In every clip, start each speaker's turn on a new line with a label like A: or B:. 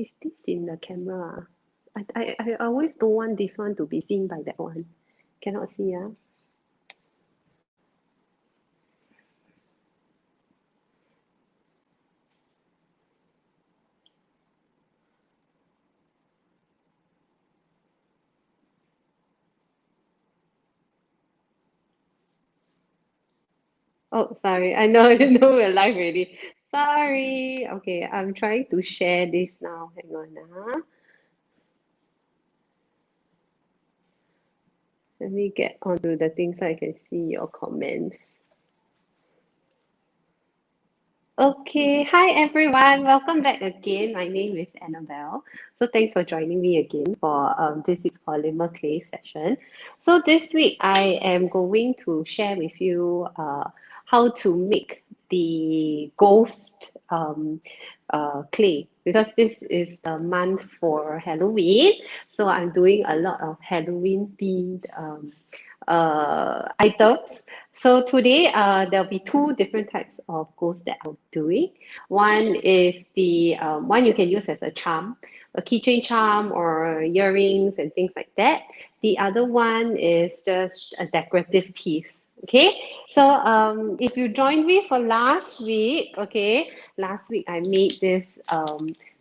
A: Is this in the camera? I always don't want this one to be seen by that one. Cannot see, ah. Oh, sorry. I know, I know we're live already. Sorry. Okay, I'm trying to share this now. Hang on, ah. Let me get onto the thing so I can see your comments. Okay, hi everyone. Welcome back again. My name is Annabelle. So thanks for joining me again for this week's Polymer Clay session. So this week I am going to share with you how to make the ghost clay, because this is the month for Halloween. So I'm doing a lot of Halloween themed items. So today, there'll be two different types of ghosts that I'm doing. One is the one you can use as a charm, a keychain charm or earrings and things like that. The other one is just a decorative piece. Okay, so if you joined me for last week, okay, last week I made this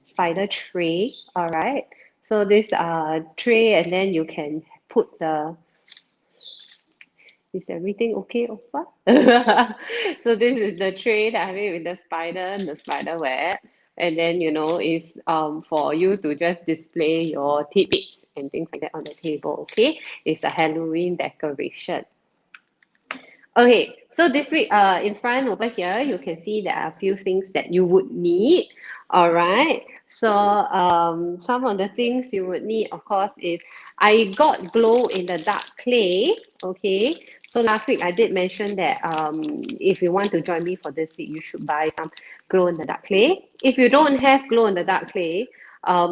A: spider tray. All right, so this tray, and then you can put the. Is everything okay, Oppa? So this is the tray that I made with the spider and the spider web. And then, it's for you to just display your tidbits and things like that on the table, okay? It's a Halloween decoration. Okay, so this week, in front over here, you can see there are a few things that you would need. All right. So some of the things you would need, of course, is I got glow in the dark clay. Okay. So last week I did mention that if you want to join me for this week, you should buy some glow in the dark clay. If you don't have glow in the dark clay,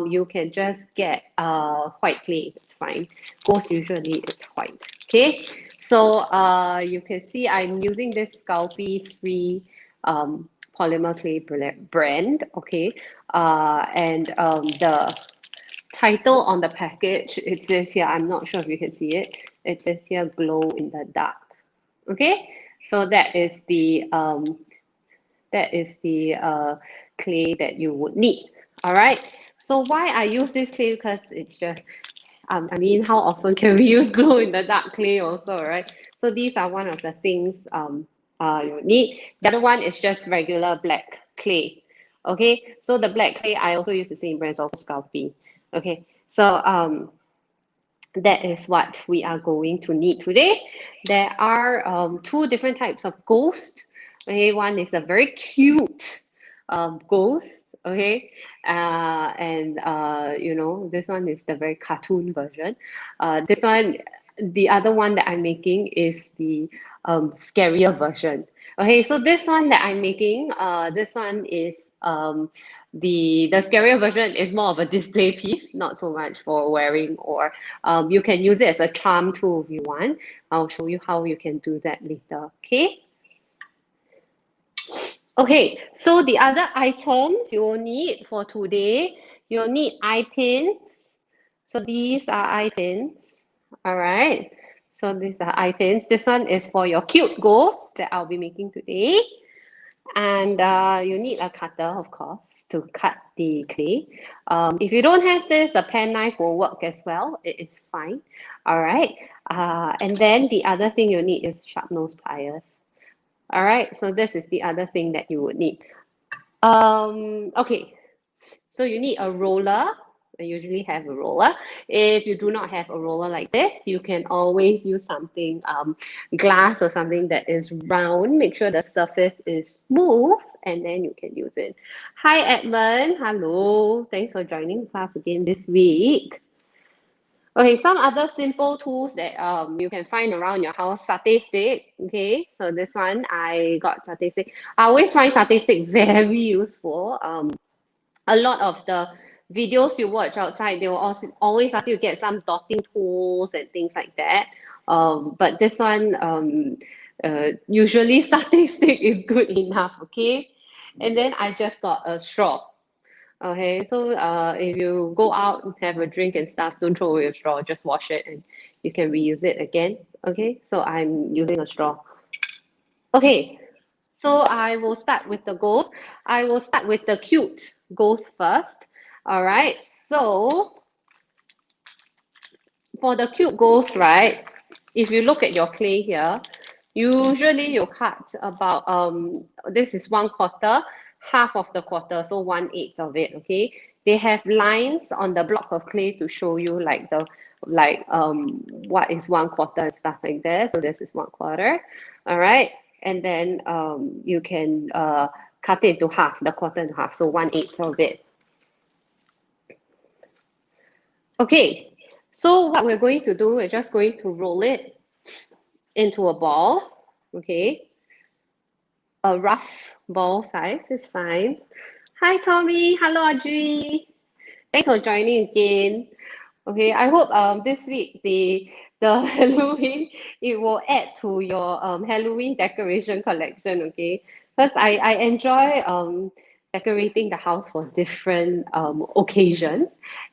A: you can just get white clay. It's fine. Ghost usually is white. Okay. So you can see I'm using this Sculpey free polymer clay brand. Okay. And the title on the package, it says here, I'm not sure if you can see it. It says here, glow in the dark. Okay. So that is the clay that you would need. All right. So why I use this clay? Because it's just I mean, how often can we use glow in the dark clay also, right? So these are one of the things you need. The other one is just regular black clay. Okay, so the black clay, I also use the same brand, also Sculpey. Okay, so that is what we are going to need today. There are two different types of ghost. Okay, one is a very cute ghost. Okay, and this one is the very cartoon version. This one, the other one that I'm making is the scarier version. Okay, so this one that I'm making, this one is the scarier version is more of a display piece, not so much for wearing, or you can use it as a charm too if you want. I'll show you how you can do that later. Okay. Okay, so the other items you will need for today, you'll need eye pins. So these are eye pins. All right. So these are eye pins. This one is for your cute ghost that I'll be making today. And you need a cutter, of course, to cut the clay. If you don't have this, a pen knife will work as well. It is fine. All right. And then the other thing you need is sharp nose pliers. All right. So this is the other thing that you would need. Okay. So you need a roller. I usually have a roller. If you do not have a roller like this, you can always use something glass or something that is round. Make sure the surface is smooth, and then you can use it. Hi, Edmund. Hello. Thanks for joining class again this week. Okay, some other simple tools that you can find around your house. Satay stick. Okay, so this one I got satay stick. I always find satay stick very useful. A lot of the videos you watch outside, they will also always ask you to get some dotting tools and things like that. But this one, usually satay stick is good enough, okay? And then I just got a straw. Okay, so if you go out and have a drink and stuff, don't throw away your straw, just wash it and you can reuse it again. Okay, so I'm using a straw. Okay, so I will start with the ghost. I will start with the cute ghost first. All right, so for the cute ghost, right, if you look at your clay here, usually you cut about, this is 1/4, half of the quarter, so 1/8 of it, okay? They have lines on the block of clay to show you like what is 1/4 and stuff like that. So this is 1/4, all right? And then you can cut it into half, the quarter in half, so 1/8 of it. Okay, so what we're going to do, we're just going to roll it into a ball, okay? A rough ball size is fine. Hi, Tommy. Hello, Audrey. Thanks for joining again. Okay, I hope this week the Halloween it will add to your Halloween decoration collection. Okay, because I enjoy decorating the house for different occasions,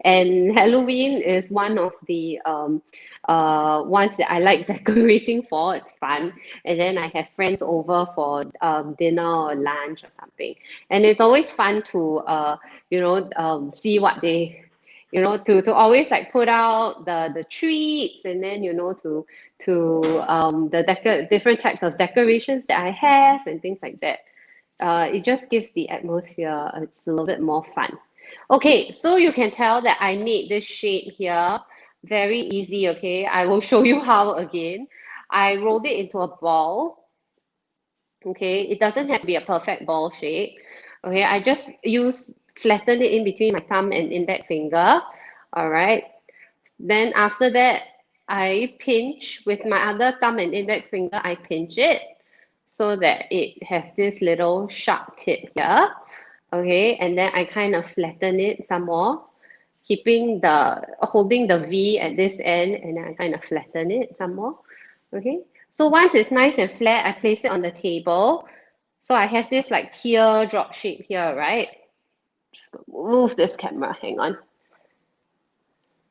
A: and Halloween is one of the ones that I like decorating for. It's fun, and then I have friends over for dinner or lunch or something, and it's always fun to see what they to always like put out the treats and then to the different types of decorations that I have and things like that. It just gives the atmosphere. It's a little bit more fun. Okay, so you can tell that I made this shape here very easy. Okay, I will show you how again. I rolled it into a ball. Okay, it doesn't have to be a perfect ball shape. Okay, I just flatten it in between my thumb and index finger. All right. Then after that, I pinch with my other thumb and index finger, I pinch it so that it has this little sharp tip here. Okay, and then I kind of flatten it some more, holding the V at this end, and then I kind of flatten it some more. Okay, so once it's nice and flat, I place it on the table. So I have this like teardrop shape here, right? Just gonna move this camera, hang on.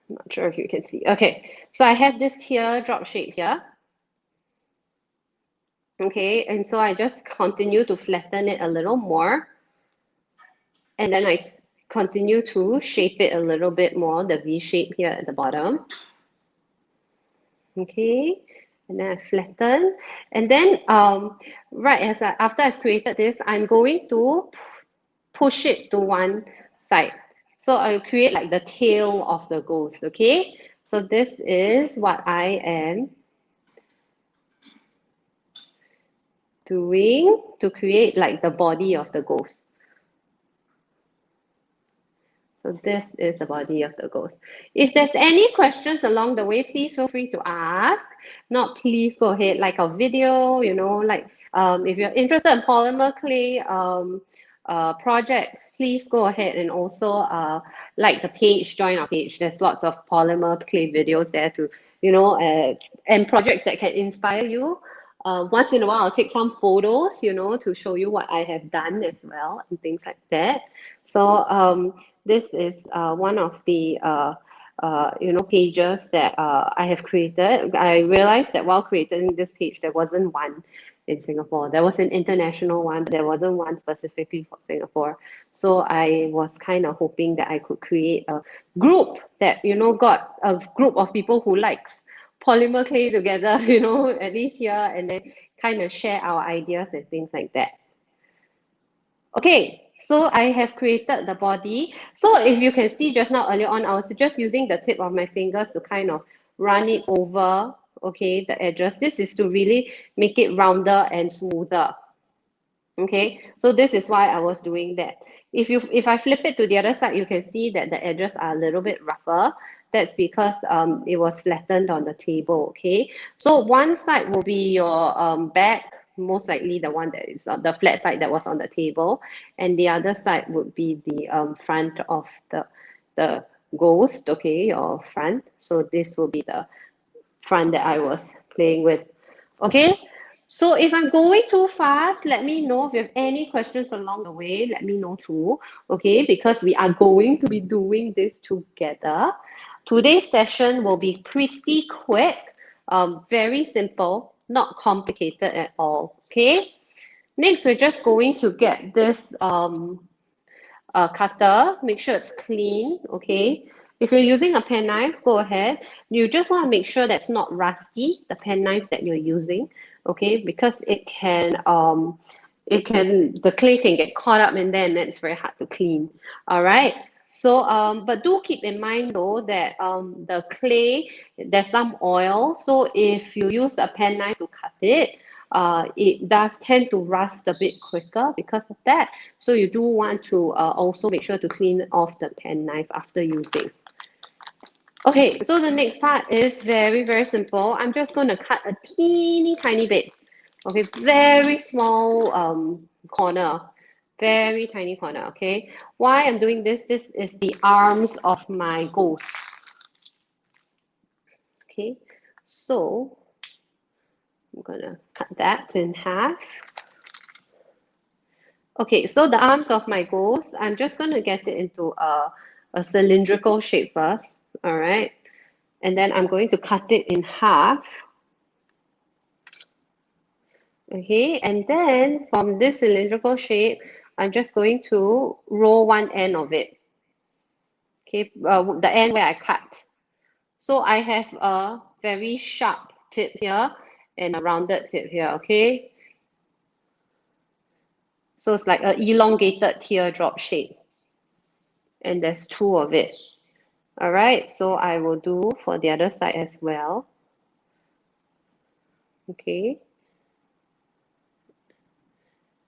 A: I'm not sure if you can see. Okay, so I have this teardrop shape here. Okay, and so I just continue to flatten it a little more. And then I continue to shape it a little bit more, the V shape here at the bottom. Okay, and then I flatten. And then after I've created this, I'm going to push it to one side. So I'll create like the tail of the ghost, okay? So this is what I am doing to create like the body of the ghost. So this is the body of the ghost. If there's any questions along the way, please feel free to ask. Not please go ahead, like our video, if you're interested in polymer clay projects, please go ahead and also like the page, join our page. There's lots of polymer clay videos there to, and projects that can inspire you. Once in a while, I'll take some photos, to show you what I have done as well and things like that. So this is one of the pages that I have created. I realized that while creating this page, there wasn't one in Singapore. There was an international one, but there wasn't one specifically for Singapore. So I was kind of hoping that I could create a group that, got a group of people who likes polymer clay together, at least here, and then kind of share our ideas and things like that. Okay, so I have created the body. So if you can see just now earlier on, I was just using the tip of my fingers to kind of run it over, okay, the edges. This is to really make it rounder and smoother. Okay, so this is why I was doing that. If I flip it to the other side, you can see that the edges are a little bit rougher. That's because it was flattened on the table, okay? So one side will be your back, most likely the one that is on the flat side that was on the table, and the other side would be the front of the ghost, okay, your front. So this will be the front that I was playing with, okay? So if I'm going too fast, let me know. If you have any questions along the way, let me know too. Okay, because we are going to be doing this together. Today's session will be pretty quick, very simple, not complicated at all. Okay. Next, we're just going to get this cutter. Make sure it's clean. Okay. If you're using a penknife, go ahead. You just want to make sure that's not rusty, the penknife that you're using, okay? Because the clay can get caught up in there and then it's very hard to clean. All right. So, but do keep in mind though that the clay, there's some oil. So if you use a penknife to cut it does tend to rust a bit quicker because of that. So you do want to also make sure to clean off the penknife after using. Okay, so the next part is very, very simple. I'm just going to cut a teeny tiny bit. Okay, very small corner, very tiny corner, okay? Why I'm doing this, this is the arms of my ghost. Okay, so I'm gonna cut that in half. Okay, so the arms of my ghost, I'm just gonna get it into a cylindrical shape first, all right? And then I'm going to cut it in half. Okay, and then from this cylindrical shape, I'm just going to roll one end of it. Okay, the end where I cut. So I have a very sharp tip here and a rounded tip here, okay? So it's like an elongated teardrop shape. And there's two of it. All right, so I will do for the other side as well. Okay.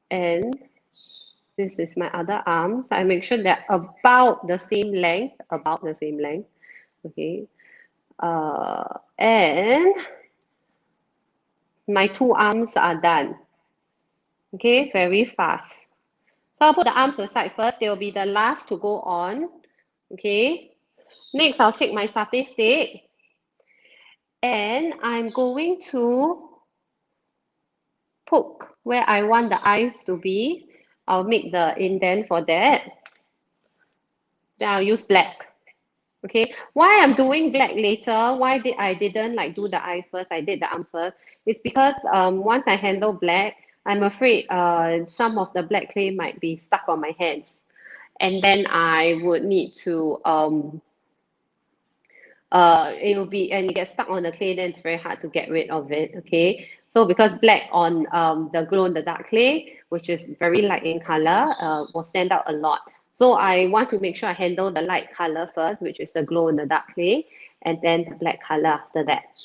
A: And this is my other arm. So I make sure they're about the same length, Okay. And my two arms are done. Okay, very fast. So I'll put the arms aside first. They will be the last to go on. Okay. Next, I'll take my satay stick and I'm going to poke where I want the eyes to be. I'll make the indent for that. Then I'll use black. Okay, why I'm doing black later, why I didn't like do the eyes first, I did the arms first, it's because once I handle black, I'm afraid some of the black clay might be stuck on my hands. And then I would need to it will be, and it gets stuck on the clay, then it's very hard to get rid of it. Okay, so because black on the glow in the dark clay, which is very light in color, will stand out a lot. So I want to make sure I handle the light color first, which is the glow in the dark clay, and then the black color after that.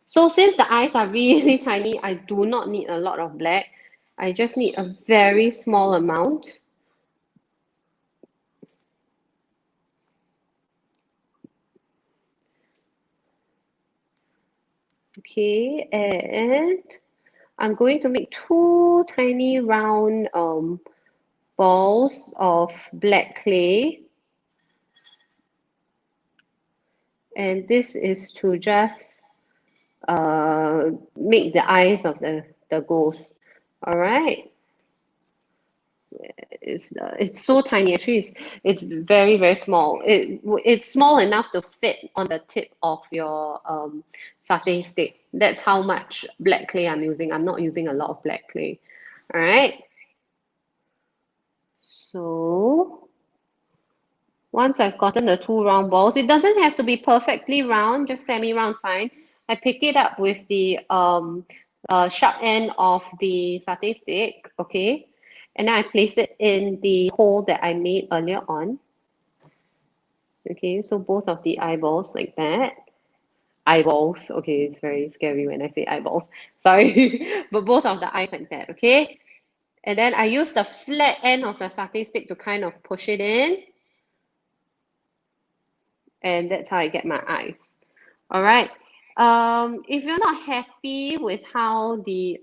A: So since the eyes are really tiny, I do not need a lot of black. I just need a very small amount. Okay, and I'm going to make two tiny round balls of black clay. And this is to just make the eyes of the ghost. All right. It's so tiny. Actually, it's very, very small. It's small enough to fit on the tip of your satay stick. That's how much black clay I'm using. I'm not using a lot of black clay. All right. So once I've gotten the two round balls, it doesn't have to be perfectly round, just semi-round is fine. I pick it up with the sharp end of the satay stick, okay? And then I place it in the hole that I made earlier on. Okay, so both of the eyeballs like that. Eyeballs, okay, it's very scary when I say eyeballs. Sorry, but both of the eyes like that, okay? And then I use the flat end of the satay stick to kind of push it in. And that's how I get my eyes. All right. If you're not happy with how the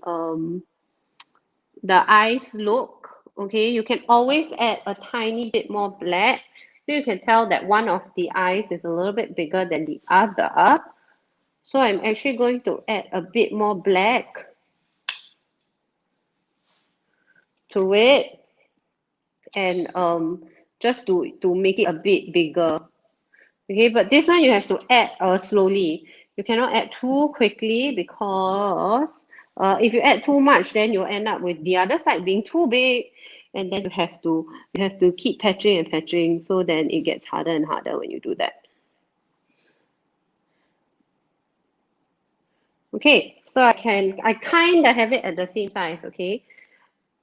A: eyes look, okay, you can always add a tiny bit more black. So you can tell that one of the eyes is a little bit bigger than the other. So I'm actually going to add a bit more black to it, and just to make it a bit bigger. Okay, but this one you have to add slowly. You cannot add too quickly because if you add too much, then you'll end up with the other side being too big, and then you have to keep patching and patching. So then it gets harder and harder when you do that. Okay, so I kind of have it at the same size. Okay,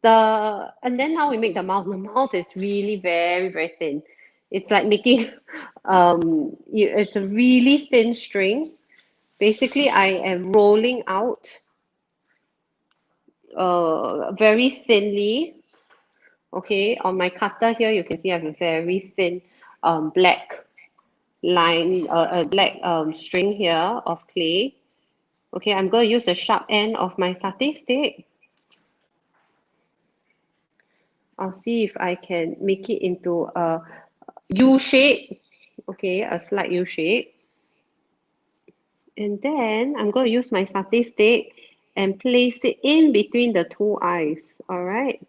A: and then now we make the mouth. The mouth is really very, very thin. It's like making it's a really thin string. Basically, I am rolling out very thinly. Okay, on my cutter here, you can see I have a very thin black line, a black string here of clay. Okay, I'm going to use the sharp end of my satay stick. I'll see if I can make it into a U shape. Okay, a slight U shape. And then I'm going to use my satay stick and place it in between the two eyes. All right.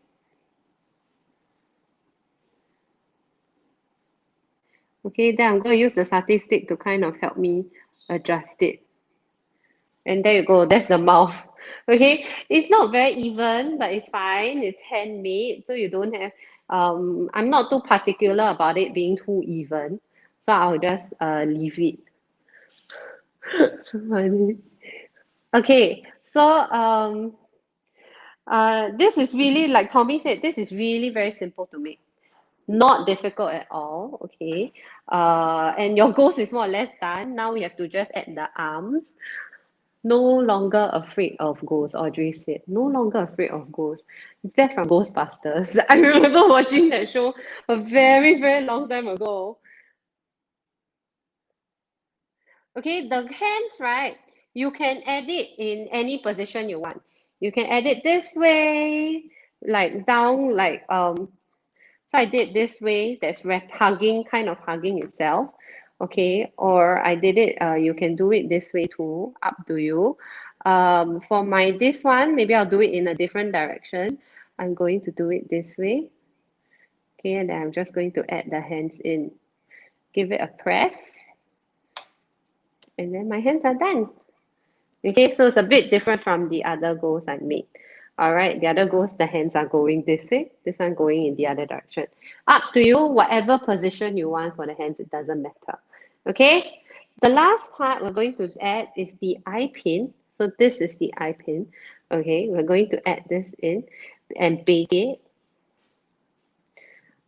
A: Okay, then I'm going to use the satay stick to kind of help me adjust it. And there you go, that's the mouth. Okay, it's not very even, but it's fine. It's handmade, so you don't have, I'm not too particular about it being too even. So I'll just leave it. So funny. Okay, so this is really, like Tommy said, this is really very simple to make. Not difficult at all, okay? And your ghost is more or less done. Now we have to just add the arms. No longer afraid of ghosts, Audrey said. No longer afraid of ghosts. Is that from Ghostbusters? I remember watching that show a very, very long time ago. Okay, the hands, right? You can edit in any position you want. You can edit this way, like down, like so I did this way, that's hugging, kind of hugging itself. Okay, or I did it, you can do it this way too, up to you. For my this one, maybe I'll do it in a different direction. I'm going to do it this way. Okay, and then I'm just going to add the hands in. Give it a press. And then my hands are done. Okay, so it's a bit different from the other goals I made. All right, the other goals, the hands are going this way, this one going in the other direction. Up to you, whatever position you want for the hands, it doesn't matter. Okay, the last part we're going to add is the eye pin. So this is the eye pin. Okay, we're going to add this in and bake it.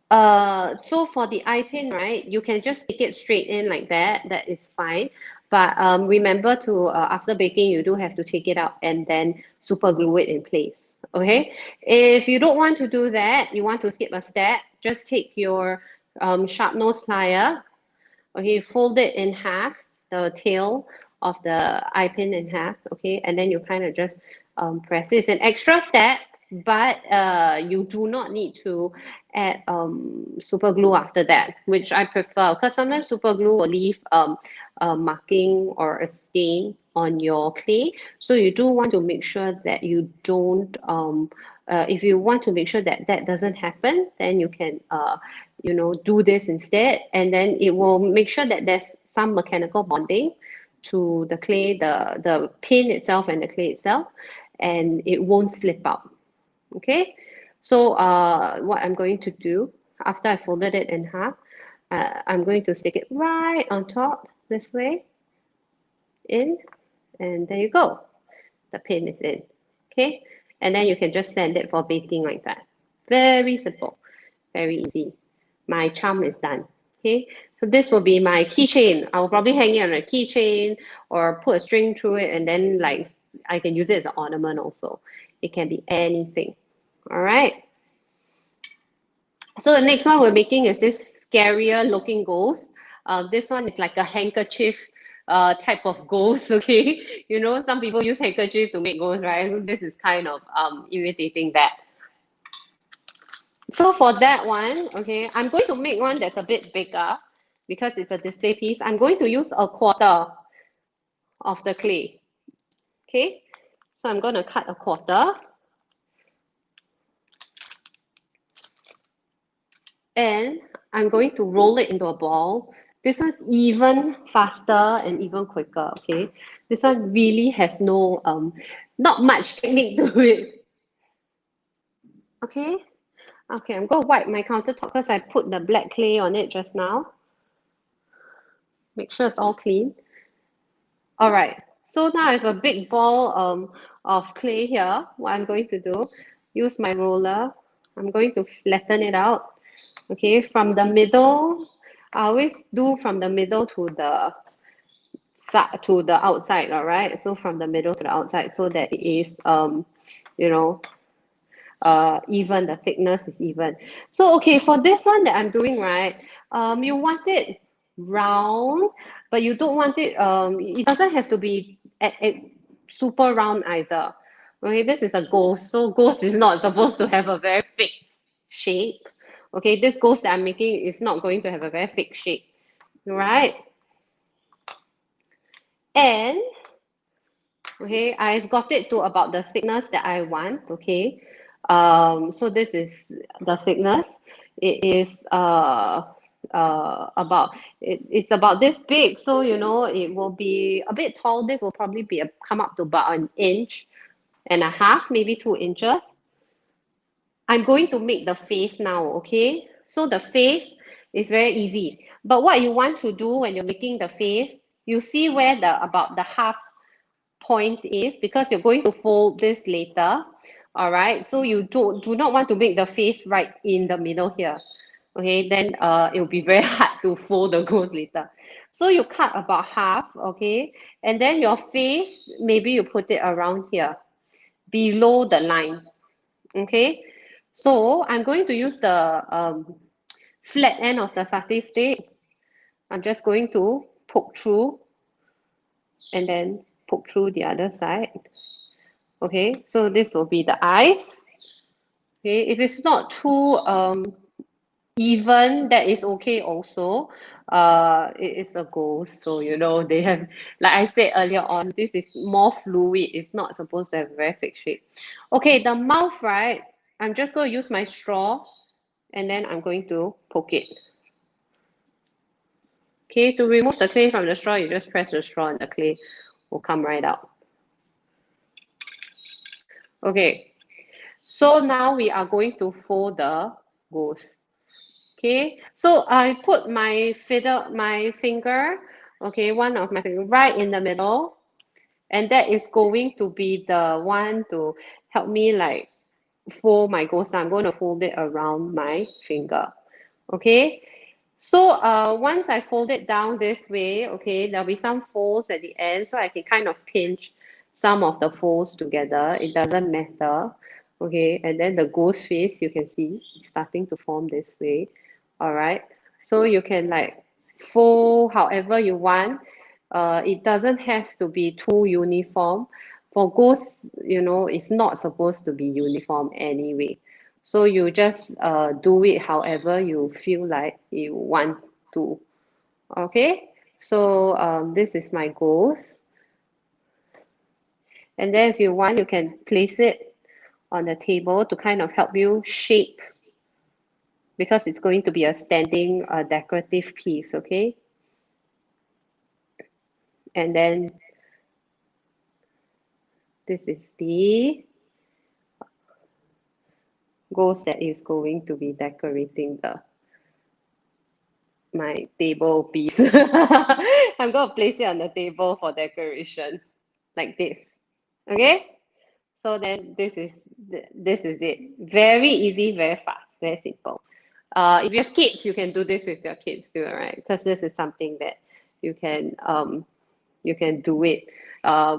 A: So for the eye pin, right, you can just stick it straight in like that. That is fine. But remember to, after baking, you do have to take it out and then super glue it in place. Okay. If you don't want to do that, you want to skip a step, just take your sharp nose plier. Okay, fold it in half, the tail of the eye pin in half. Okay, and then you kind of just press. It's an extra step, but you do not need to add super glue after that, which I prefer because sometimes super glue will leave a marking or a stain on your clay. So you do want to make sure that you don't, if you want to make sure that that doesn't happen, then you can, do this instead. And then it will make sure that there's some mechanical bonding to the clay, the pin itself and the clay itself, and it won't slip out. Okay, so what I'm going to do after I folded it in half, I'm going to stick it right on top this way, in, and there you go. The pin is in. Okay, and then you can just send it for baking like that. Very simple, very easy. My charm is done. Okay, so this will be my keychain. I will probably hang it on a keychain or put a string through it, and then like I can use it as an ornament also. It can be anything. All right. So the next one we're making is this scarier looking ghost. This one is like a handkerchief type of ghost, okay? You know, some people use handkerchief to make ghosts, right? So this is kind of imitating that. So for that one, okay, I'm going to make one that's a bit bigger because it's a display piece. I'm going to use a quarter of the clay, okay? So I'm going to cut a quarter. And I'm going to roll it into a ball. This one's even faster and even quicker, okay? This one really has no, not much technique to it, okay? Okay, I'm going to wipe my countertop because I put the black clay on it just now. Make sure it's all clean. All right, so now I have a big ball of clay here. What I'm going to do, use my roller. I'm going to flatten it out. Okay, from the middle, I always do from the middle to the outside, all right? So from the middle to the outside so that it is, you know, even, the thickness is even. So, okay, for this one that I'm doing, right, you want it round, but you don't want it, it doesn't have to be at super round either. Okay, this is a ghost. So ghost is not supposed to have a very fixed shape. Okay, this ghost that I'm making is not going to have a very fixed shape, right? And okay, I've got it to about the thickness that I want, okay? So this is the thickness. It is it's about this big, so you know it will be a bit tall. This will probably be come up to about 1.5 inches, maybe 2 inches. I'm going to make the face now, okay? So the face is very easy. But what you want to do when you're making the face, you see where the about the half point is, because you're going to fold this later. All right, so you do not want to make the face right in the middle here. Okay, then it will be very hard to fold the ghost later. So you cut about half, okay, and then your face, maybe you put it around here, below the line. Okay, so I'm going to use the flat end of the satay stick. I'm just going to poke through and then poke through the other side. Okay, so this will be the eyes. Okay, if it's not too even, that is okay also. It is a ghost, so you know they have, like I said earlier on, this is more fluid. It's not supposed to have a very fixed shape. Okay, the mouth, right? I'm just going to use my straw and then I'm going to poke it. Okay, to remove the clay from the straw, you just press the straw and the clay will come right out. Okay, so now we are going to fold the ghost. Okay, so I put my finger, okay, one of my finger right in the middle, and that is going to be the one to help me like fold my ghost. I'm going to fold it around my finger. Okay, so once I fold it down this way, okay, there'll be some folds at the end, so I can kind of pinch some of the folds together. It doesn't matter. Okay, and then the ghost face, you can see starting to form this way. All right, so you can like fold however you want. It doesn't have to be too uniform. For ghosts, you know, it's not supposed to be uniform anyway. So you just do it however you feel like you want to. Okay, so this is my ghost. And then if you want, you can place it on the table to kind of help you shape, because it's going to be a standing decorative piece, okay? And then this is the ghost that is going to be decorating my table piece. I'm going to place it on the table for decoration, like this. Okay? So then this is it. Very easy, very fast, very simple. If you have kids, you can do this with your kids too, right? Because this is something that you can do it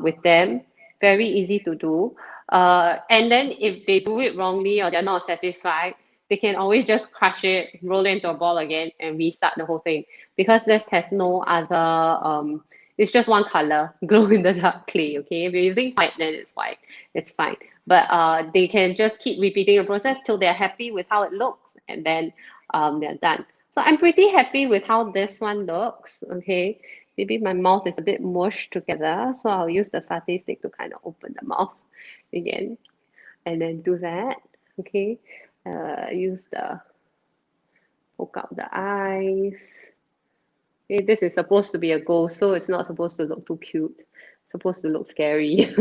A: with them. Very easy to do. And then if they do it wrongly or they're not satisfied, they can always just crush it, roll it into a ball again, and restart the whole thing. Because this has no other, it's just one color, glow in the dark clay, okay? If you're using white, then it's white, it's fine. But they can just keep repeating the process till they're happy with how it looks, and then they're done. So I'm pretty happy with how this one looks, okay? Maybe my mouth is a bit mushed together, so I'll use the satay stick to kind of open the mouth again, and then do that, okay? Use the poke out the eyes. Okay, this is supposed to be a ghost, so it's not supposed to look too cute. It's supposed to look scary.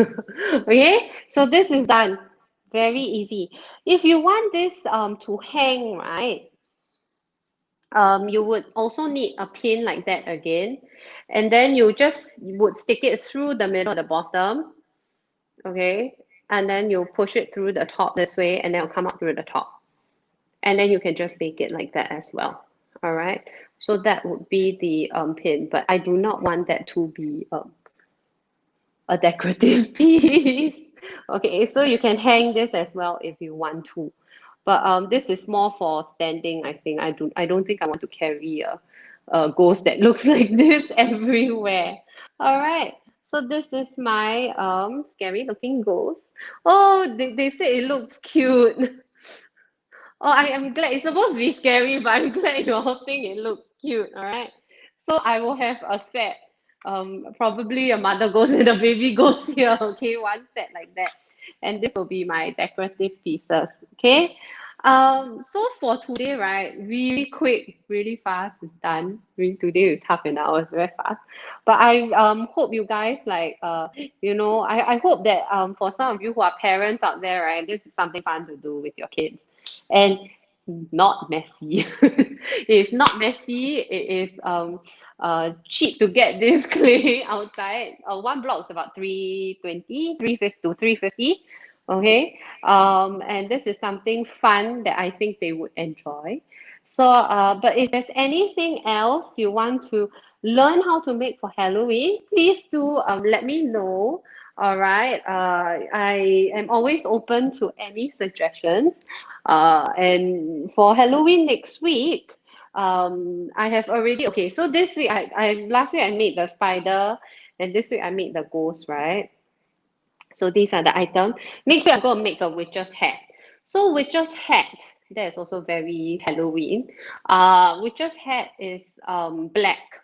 A: Okay, so this is done. Very easy. If you want this to hang, right, you would also need a pin like that again. And then you just would stick it through the middle of the bottom. Okay, and then you push it through the top this way, and then it'll come up through the top. And then you can just bake it like that as well. All right, so that would be the pin, but I do not want that to be a decorative piece. Okay, so you can hang this as well if you want to. But this is more for standing, I think. I don't think I want to carry a ghost that looks like this everywhere. All right. So this is my scary looking ghost. Oh, they say it looks cute. Oh, I am glad. It's supposed to be scary, but I'm glad you all think it looks cute. All right. So I will have a set. Probably a mother ghost and a baby ghost here. Okay, one set like that. And this will be my decorative pieces. Okay. So for today, right, really quick, really fast, it's done. Really today is half an hour, it's very fast. But I hope you guys like I hope that for some of you who are parents out there, right, this is something fun to do with your kids. And not messy. It's not messy. It is cheap to get this clay outside. One block is about 320, 350 to 350. Okay. And this is something fun that I think they would enjoy. So, but if there's anything else you want to learn how to make for Halloween, please do let me know. All right. I am always open to any suggestions. And for Halloween next week, I have already, okay, so this week, last week I made the spider, and this week I made the ghost, right? So these are the items. Next week I'm going to make a witch's hat. So witch's hat, that is also very Halloween. Witch's hat is black.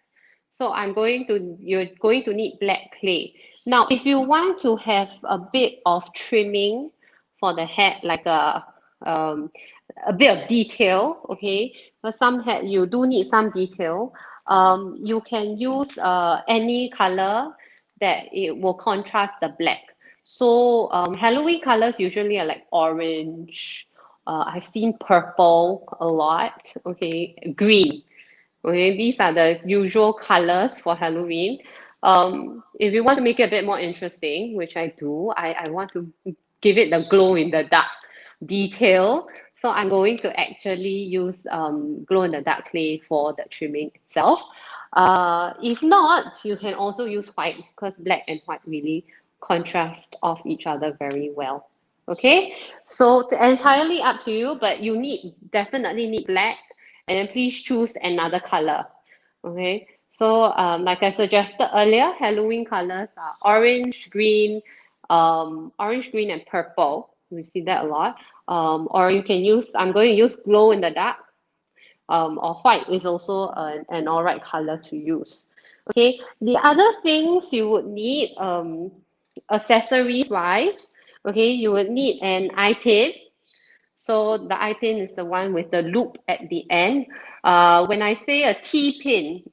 A: So you're going to need black clay. Now, if you want to have a bit of trimming for the hat, like um, a bit of detail, okay? For some hat, you do need some detail. You can use any color that it will contrast the black. So Halloween colors usually are like orange. I've seen purple a lot. Okay, green. Okay, these are the usual colors for Halloween. If you want to make it a bit more interesting, which I do, I want to give it the glow in the dark detail. So I'm going to actually use glow in the dark clay for the trimming itself. If not, you can also use white because black and white really contrast off each other very well. Okay, so entirely up to you, but you definitely need black, and then please choose another color. Okay, so like I suggested earlier, Halloween colors are orange, green, and purple. We see that a lot. Or you can use, I'm going to use glow in the dark, or white is also an all right color to use. Okay, the other things you would need, accessories wise, okay, you would need an eye pin. So the eye pin is the one with the loop at the end. When I say a T pin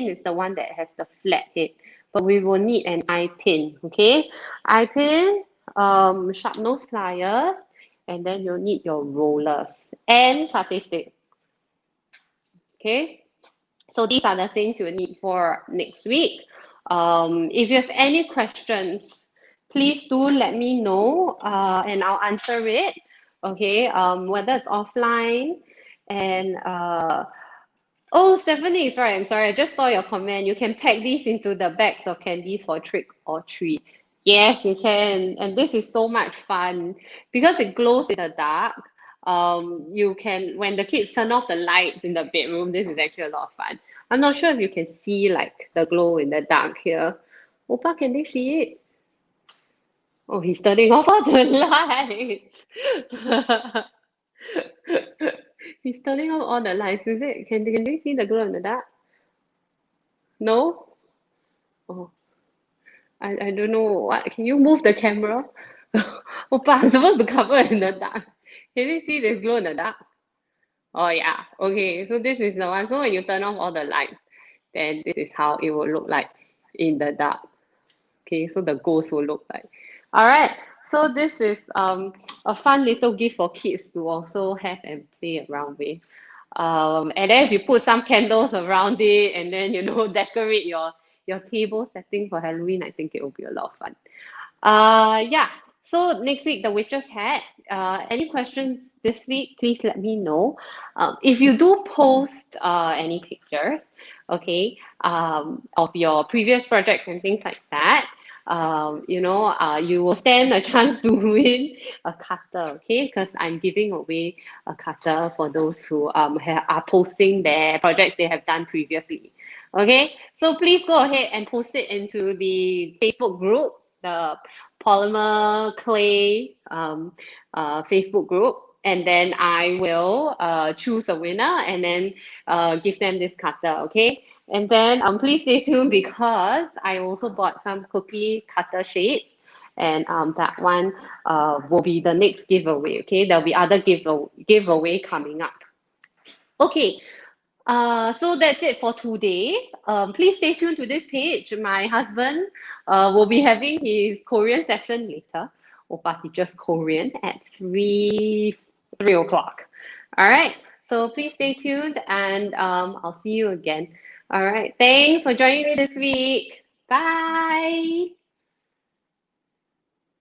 A: is the one that has the flat head, but we will need an eye pin, okay? Eye pin, sharp nose pliers, and then you'll need your rollers and satay stick, okay? So these are the things you will need for next week. If you have any questions, please do let me know and I'll answer it. Okay, whether it's offline and oh, Stephanie is right. I'm sorry, I just saw your comment. You can pack these into the bags of candies for trick or treat. Yes, you can. And this is so much fun because it glows in the dark. You can, when the kids turn off the lights in the bedroom, this is actually a lot of fun. I'm not sure if you can see like the glow in the dark here. Opa, can they see it? Oh, he's turning off all the lights. He's turning off all the lights. Is it? Can they see the glow in the dark? No? Oh, I don't know. What? Can you move the camera? Opa, I'm supposed to cover in the dark. Can you see the glow in the dark? Oh yeah, okay. So this is the one. So when you turn off all the lights, then this is how it will look like in the dark. Okay, so the ghost will look like. All right. So this is a fun little gift for kids to also have and play around with. And then if you put some candles around it and then decorate your table setting for Halloween, I think it will be a lot of fun. Yeah. So next week the witches hat. Any questions this week? Please let me know. If you do post any pictures, okay, of your previous projects and things like that, you will stand a chance to win a cutter, okay? Because I'm giving away a cutter for those who are posting their projects they have done previously. Okay, so please go ahead and post it into the Facebook group, the Polymer Clay Facebook group, and then I will choose a winner and then give them this cutter, okay? And then please stay tuned because I also bought some cookie cutter shades, and that one will be the next giveaway, okay? There'll be other giveaway coming up. Okay, so that's it for today. Please stay tuned to this page. My husband will be having his Korean session later. Opa teaches Korean at 3 o'clock. All right. So please stay tuned and I'll see you again. All right. Thanks for joining me this week. Bye.